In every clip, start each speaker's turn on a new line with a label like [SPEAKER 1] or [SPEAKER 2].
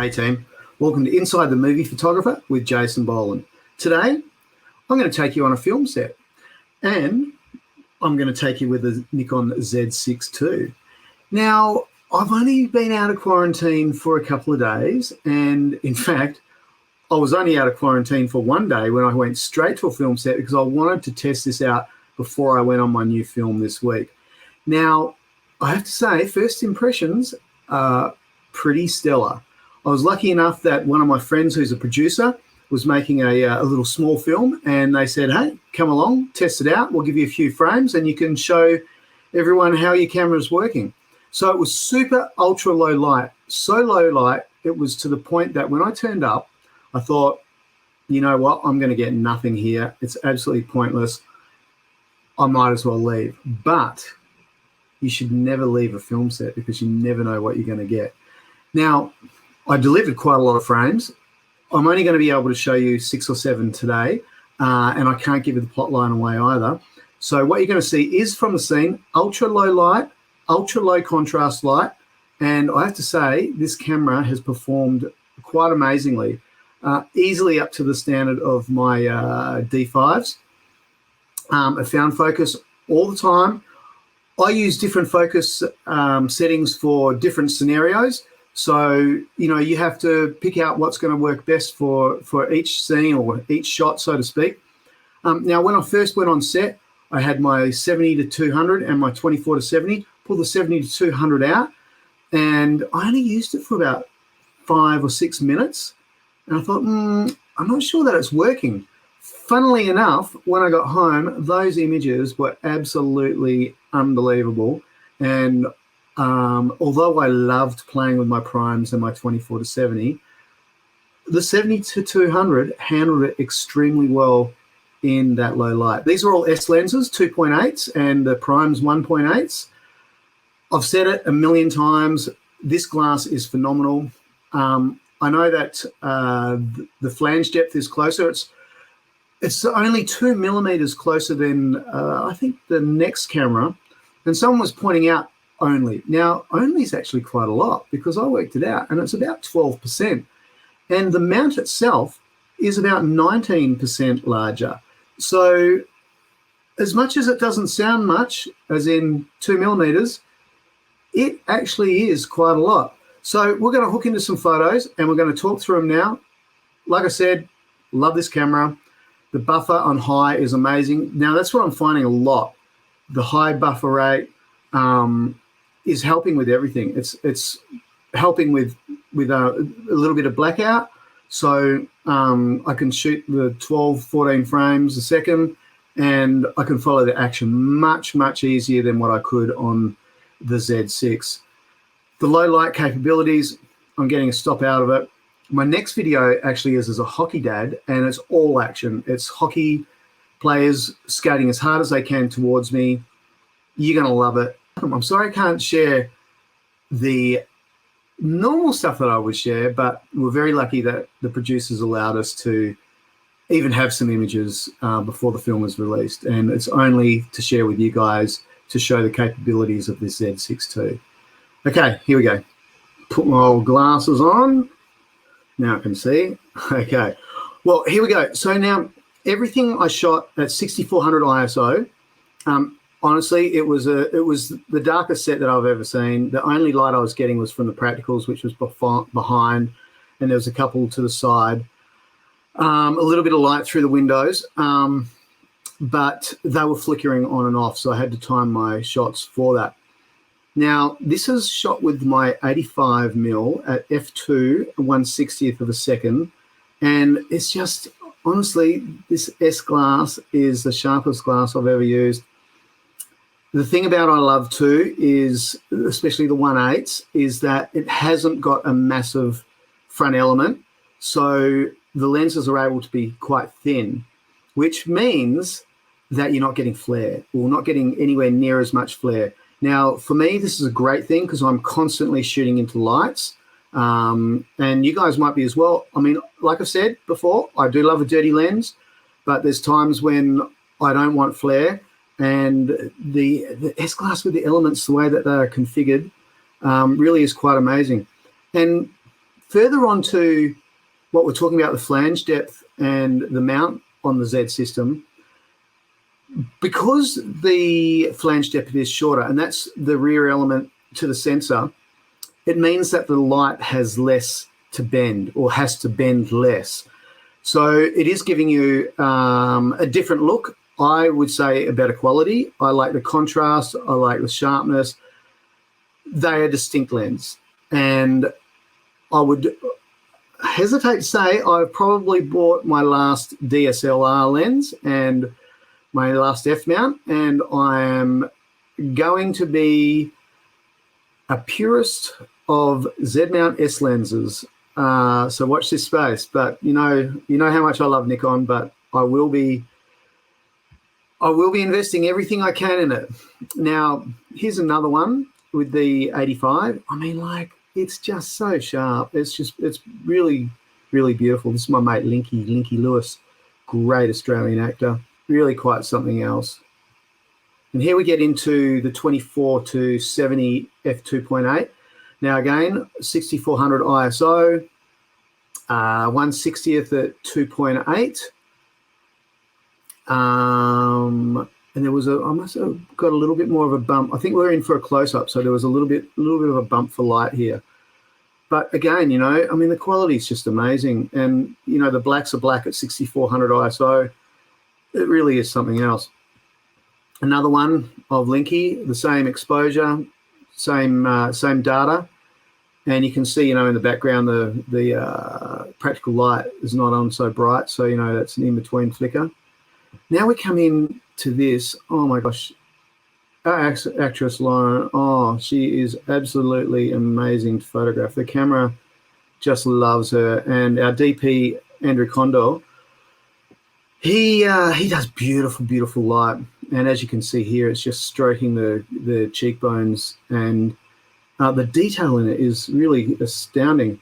[SPEAKER 1] Hey team, welcome to Inside the Movie Photographer with Jasin Boland. Today, I'm going to take you on a film set and I'm going to take you with the Nikon Z6II. Now, I've only been out of quarantine for a couple of days, and in fact, I was only out of quarantine for one day when I went straight to a film set because I wanted to test this out before I went on my new film this week. Now, I have to say, first impressions are pretty stellar. I was lucky enough that one of my friends who's a producer was making a little small film, and they said, hey, come along, test it out. We'll give you a few frames and you can show everyone how your camera's working. So it was super ultra low light, so low light, it was to the point that when I turned up, I thought, you know what, I'm going to get nothing here. It's absolutely pointless. I might as well leave. But you should never leave a film set because you never know what you're going to get. Now, I delivered quite a lot of frames. I'm only going to be able to show you 6 or 7 today, and I can't give you the plot line away either. So what you're going to see is from the scene, ultra low light, ultra low contrast light, and I have to say this camera has performed quite amazingly, easily up to the standard of my D5s. I found focus all the time. I use different focus settings for different scenarios. So, you know, you have to pick out what's going to work best for each scene or each shot, so to speak. Now, when I first went on set, I had my 70-200 and my 24-70. Pulled the 70-200 out, and I only used it for about 5 or 6 minutes. And I thought, I'm not sure that it's working. Funnily enough, when I got home, those images were absolutely unbelievable. And although I loved playing with my primes and my 24-70, the 70-200 handled it extremely well in that low light. These are all S lenses, 2.8s, and the primes 1.8s. I've said it a million times. This glass is phenomenal. I know that the flange depth is closer. It's only 2 millimeters closer than I think the next camera. And someone was pointing out only. Now, only is actually quite a lot because I worked it out, and it's about 12%. And the mount itself is about 19% larger. So as much as it doesn't sound much, as in 2 millimeters, it actually is quite a lot. So we're going to hook into some photos and we're going to talk through them now. Like I said, love this camera. The buffer on high is amazing. Now that's what I'm finding a lot. The high buffer rate is helping with everything. It's helping with a little bit of blackout. So I can shoot the 12, 14 frames a second, and I can follow the action much, much easier than what I could on the Z6. The low light capabilities, I'm getting a stop out of it. My next video actually is as a hockey dad, and it's all action. It's hockey players skating as hard as they can towards me. You're going to love it. I'm sorry I can't share the normal stuff that I would share, but we're very lucky that the producers allowed us to even have some images before the film was released. And it's only to share with you guys to show the capabilities of this Z6II. Okay, here we go. Put my old glasses on. Now I can see. Okay, well, here we go. So now everything I shot at 6400 ISO. Honestly, it was the darkest set that I've ever seen. The only light I was getting was from the practicals, which was behind, and there was a couple to the side. A little bit of light through the windows, but they were flickering on and off, so I had to time my shots for that. Now, this is shot with my 85mm at f2, 1/60th of a second, and it's just, honestly, this S glass is the sharpest glass I've ever used. The thing about I love too is, especially the 1/8, is that it hasn't got a massive front element, so the lenses are able to be quite thin, which means that you're not getting flare or not getting anywhere near as much flare. Now, for me, this is a great thing because I'm constantly shooting into lights, and you guys might be as well. I mean, like I've said before, I do love a dirty lens, but there's times when I don't want flare. And the S-Class with the elements, the way that they are configured, really is quite amazing. And Further on to what we're talking about, the flange depth and the mount on the Z system, because the flange depth is shorter, and that's the rear element to the sensor, it means that the light has less to bend, or has to bend less. So it is giving you a different look. I would say a better quality. I like the contrast. I like the sharpness. They are distinct lens. And I would hesitate to say I've probably bought my last DSLR lens and my last F-mount, and I am going to be a purist of Z-mount S lenses. So watch this space. But you know how much I love Nikon, but I will be investing everything I can in it. Now, here's another one with the 85. I mean, like, it's just so sharp. It's really, really beautiful. This is my mate Linky Lewis, great Australian actor. Really quite something else. And here we get into the 24 to 70 f2.8. Now again, 6400 ISO, 1/60th at 2.8. And there was I must have got a little bit more of a bump. I think we're in for a close-up, so there was a little bit of a bump for light here. But again, I mean, the quality is just amazing. And, the blacks are black at 6400 ISO. It really is something else. Another one of Linky, the same exposure, same data. And you can see, in the background, the practical light is not on so bright. So, that's an in-between flicker. Now we come in to this. Oh, my gosh. Our actress, Lauren, she is absolutely amazing to photograph. The camera just loves her. And our DP, Andrew Condor, he does beautiful, beautiful light. And as you can see here, it's just stroking the cheekbones. And the detail in it is really astounding.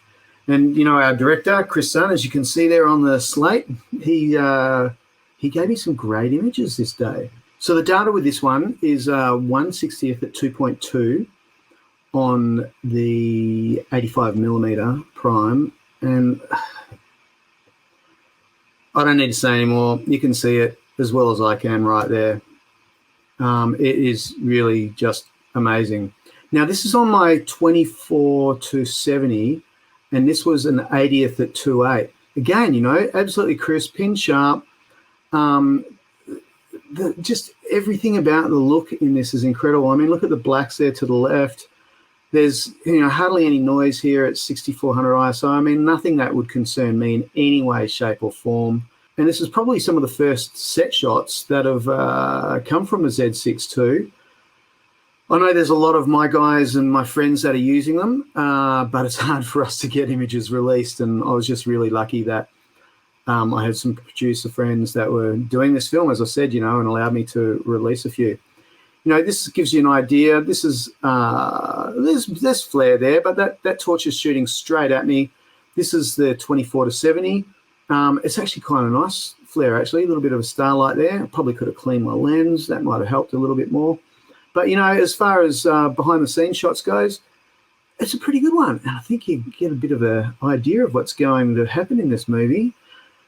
[SPEAKER 1] And, our director, Chris Sun, as you can see there on the slate, he gave me some great images this day. So the data with this one is 1/60th at 2.2 on the 85mm prime. And I don't need to say anymore. You can see it as well as I can right there. It is really just amazing. Now, this is on my 24 to 70, and this was an 80th at 2.8. Again, absolutely crisp, pin sharp. Just everything about the look in this is incredible. I mean, look at the blacks there to the left. There's hardly any noise here at 6400 ISO. I mean, nothing that would concern me in any way, shape or form. And this is probably some of the first set shots that have come from a Z6II. I know there's a lot of my guys and my friends that are using them, but it's hard for us to get images released. And I was just really lucky that I had some producer friends that were doing this film, as I said, and allowed me to release a few. This gives you an idea. This is, there's flare there, but that torch is shooting straight at me. This is the 24 to 70. It's actually kind of nice flare, actually, a little bit of a starlight there. I probably could have cleaned my lens. That might have helped a little bit more. But, as far as behind the scenes shots goes, it's a pretty good one. And I think you get a bit of an idea of what's going to happen in this movie.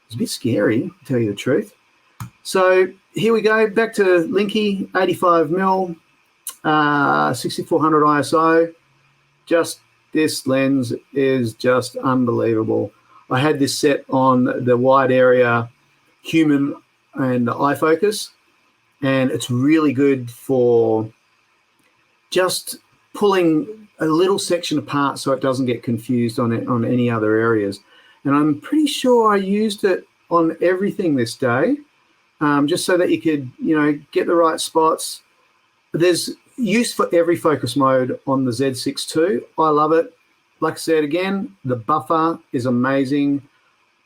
[SPEAKER 1] It's a bit scary, to tell you the truth. So here we go, back to Linky, 85mm, 6400 ISO. Just this lens is just unbelievable. I had this set on the wide area human and autofocus, and it's really good for just pulling a little section apart so it doesn't get confused on any other areas. And I'm pretty sure I used it on everything this day, just so that you could, get the right spots. There's use for every focus mode on the Z6II. I love it. Like I said, again, the buffer is amazing.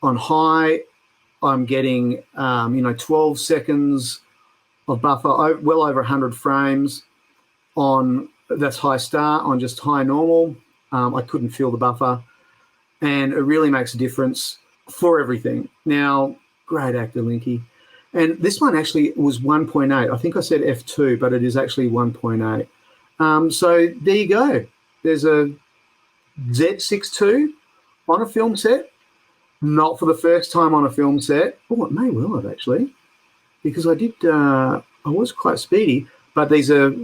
[SPEAKER 1] On high, I'm getting, 12 seconds of buffer, well over 100 frames. That's high star. On just high normal, I couldn't feel the buffer. And it really makes a difference for everything. Now, great actor, Linky. And this one actually was 1.8. I think I said f2, but it is actually 1.8. So there you go. There's a Z6II on a film set, not for the first time on a film set. Oh, it may well have actually, because I was quite speedy, but these are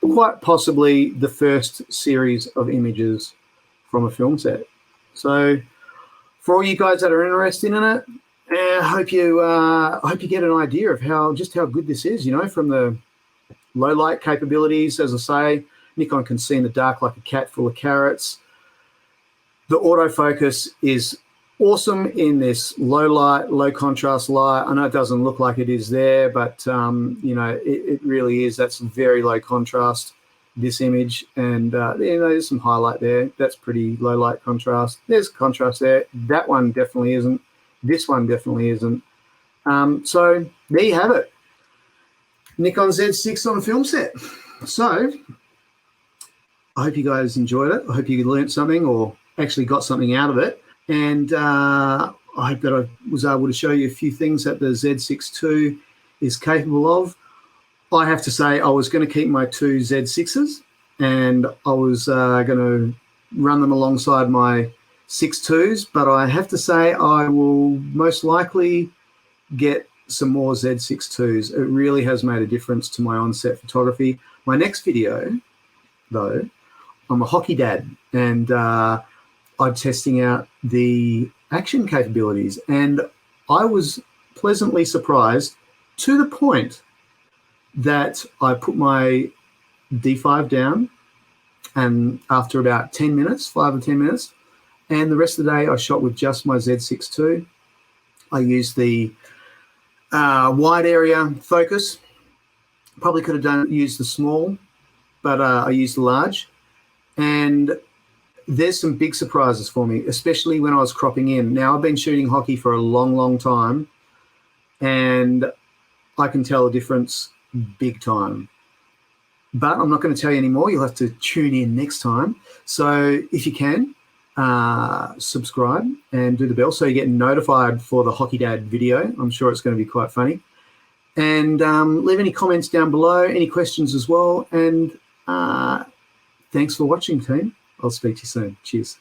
[SPEAKER 1] quite possibly the first series of images from a film set. So for all you guys that are interested in it, I hope you get an idea of just how good this is, from the low light capabilities. As I say, Nikon can see in the dark like a cat full of carrots. The autofocus is awesome in this low light, low contrast light. I know it doesn't look like it is there, but it really is. That's very low contrast, this image, and there's some highlight there. That's pretty low light contrast. There's contrast there. That one definitely isn't. This one definitely isn't. So there you have it. Nikon Z6 on a film set. So I hope you guys enjoyed it. I hope you learned something or actually got something out of it. And I hope that I was able to show you a few things that the Z6II is capable of. I have to say I was going to keep my two Z6s, and I was going to run them alongside my 6.2s, but I have to say I will most likely get some more Z6IIs. It really has made a difference to my on-set photography. My next video, though, I'm a hockey dad, and I'm testing out the action capabilities, and I was pleasantly surprised to the point that I put my D5 down, and after about 10 minutes, 5 or 10 minutes, and the rest of the day I shot with just my Z6II. I used the wide area focus. Probably could have used the small, but I used the large. And there's some big surprises for me, especially when I was cropping in. Now, I've been shooting hockey for a long, long time, and I can tell a difference big time. But I'm not going to tell you anymore. You'll have to tune in next time. So if you can, subscribe and do the bell so you get notified for the Hockey Dad video. I'm sure it's going to be quite funny. And leave any comments down below, any questions as well. And thanks for watching, team. I'll speak to you soon. Cheers.